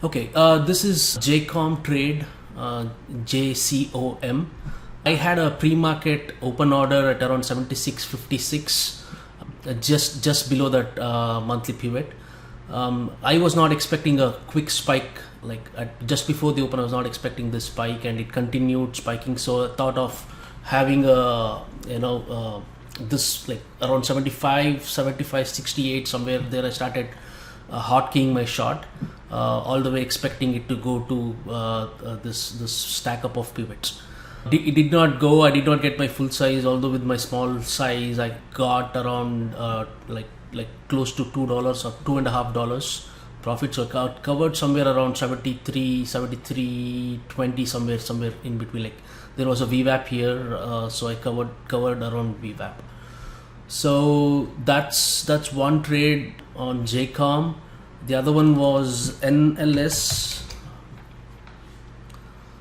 Okay, this is JCOM trade, JCOM. I had a pre-market open order at around 76.56, just below that monthly pivot. I was not expecting a quick spike, just before the open I was not expecting this spike, and it continued spiking. So I thought of having a this like around 75, 68 somewhere there. I started hotkeying my short, all the way expecting it to go to this stack up of pivots. It did not go. I did not get my full size, although with my small size I got around like close to $2 or $2.50 profit. So I covered somewhere around 73.20, somewhere in between. Like there was a VWAP here, so I covered around VWAP. So that's one trade on JCOM. The other one was NLS.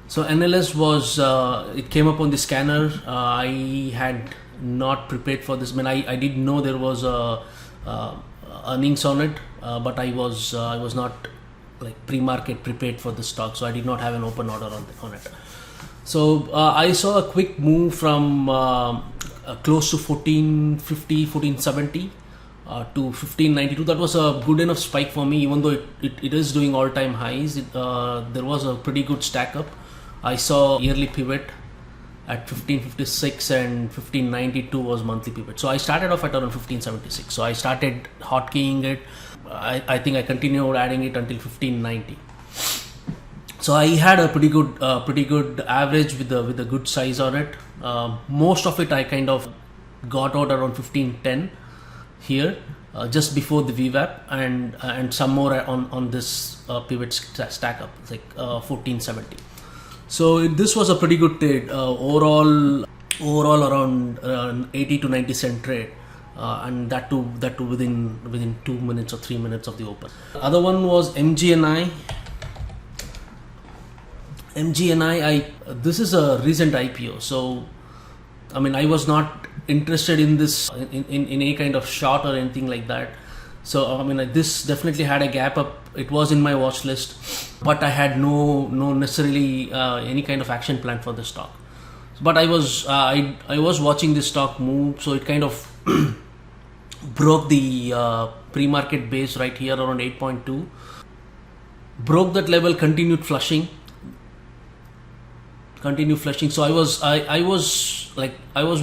So NLS was it came up on the scanner. I had not prepared for this. I mean, I did know there was earnings on it, but I was not like pre-market prepared for the stock, so I did not have an open order on it. So I saw a quick move from close to 1450, 1470 to 1592. That was a good enough spike for me, even though it is doing all-time highs. There was a pretty good stack up. I saw yearly pivot at 1556 and 1592 was monthly pivot. So I started off at around 1576. So I started hotkeying it. I think I continued adding it until 1590. So I had a pretty good average with a good size on it. Most of it I kind of got out around 1510 here, just before the VWAP, and some more on this pivot stack up, like 1470. So this was a pretty good trade. Overall around 80 to 90 cent trade, and that too within 2 minutes or 3 minutes of the open. The other one was MGNI. This is a recent IPO, so I mean I was not interested in this in any kind of short or anything like that. So I mean this definitely had a gap up. It was in my watch list, but I had no necessarily any kind of action plan for the stock. But I was watching this stock move, so it kind of broke the pre-market base right here around 8.2. Broke that level, continued flushing. So I was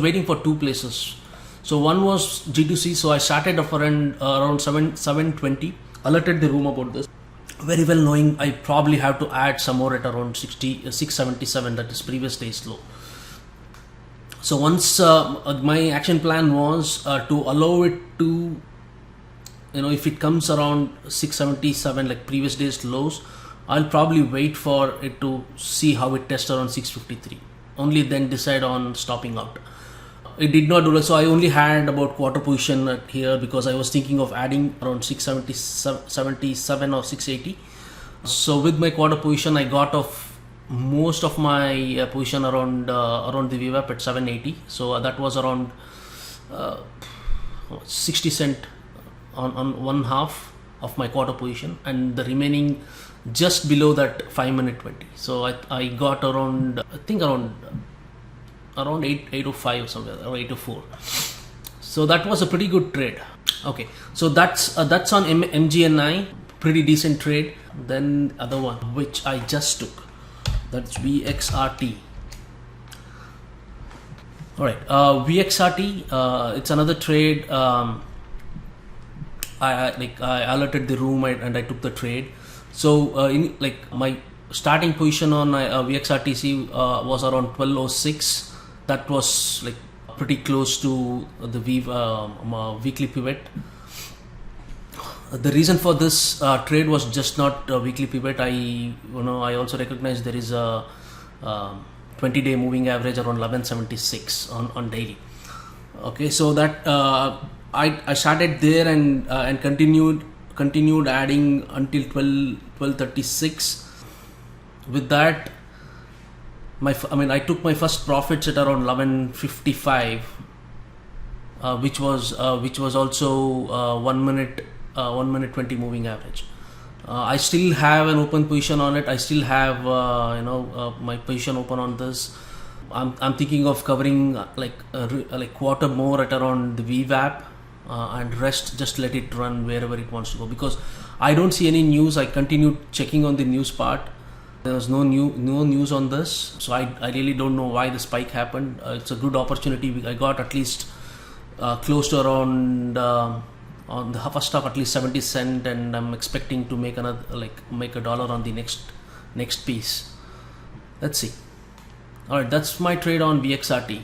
waiting for two places. So one was G2C. So I started off around 720. Alerted the room about this, very well knowing I probably have to add some more at around 677. That is previous day's low. So once my action plan was to allow it to, if it comes around 677 like previous day's lows, I'll probably wait for it to see how it tests around 653. Only then decide on stopping out. It did not do that, so I only had about quarter position at here because I was thinking of adding around 677 or 680. So with my quarter position, I got off most of my position around the VWAP at 780. So that was around 60 cent on one half of my quarter position, and the remaining just below that 5-minute 20. So I got around 805 or somewhere, or 804. So that was a pretty good trade. Okay, so that's on MGNI, pretty decent trade. Then other one which I just took, that's VXRT. All right, VXRT, it's another trade. I alerted the room and I took the trade. So my starting position on VXRTC was around 1206. That was like pretty close to the weekly pivot. The reason for this trade was just not a weekly pivot. I also recognize there is a 20-day moving average around 1176 on daily. Okay, so that I started there and continued adding until 1236. With that, I took my first profits at around 1155, which was also 1 minute 20 moving average. I still have an open position on it. I still have my position open on this. I'm thinking of covering like quarter more at around the VWAP, and rest just let it run wherever it wants to go, because I don't see any news. I continued checking on the news part. There was no news on this, so I really don't know why the spike happened. It's a good opportunity. I got at least close to around on the first half at least 70 cent, and I'm expecting to make make $1 on the next piece. Let's see. All right, that's my trade on VXRT.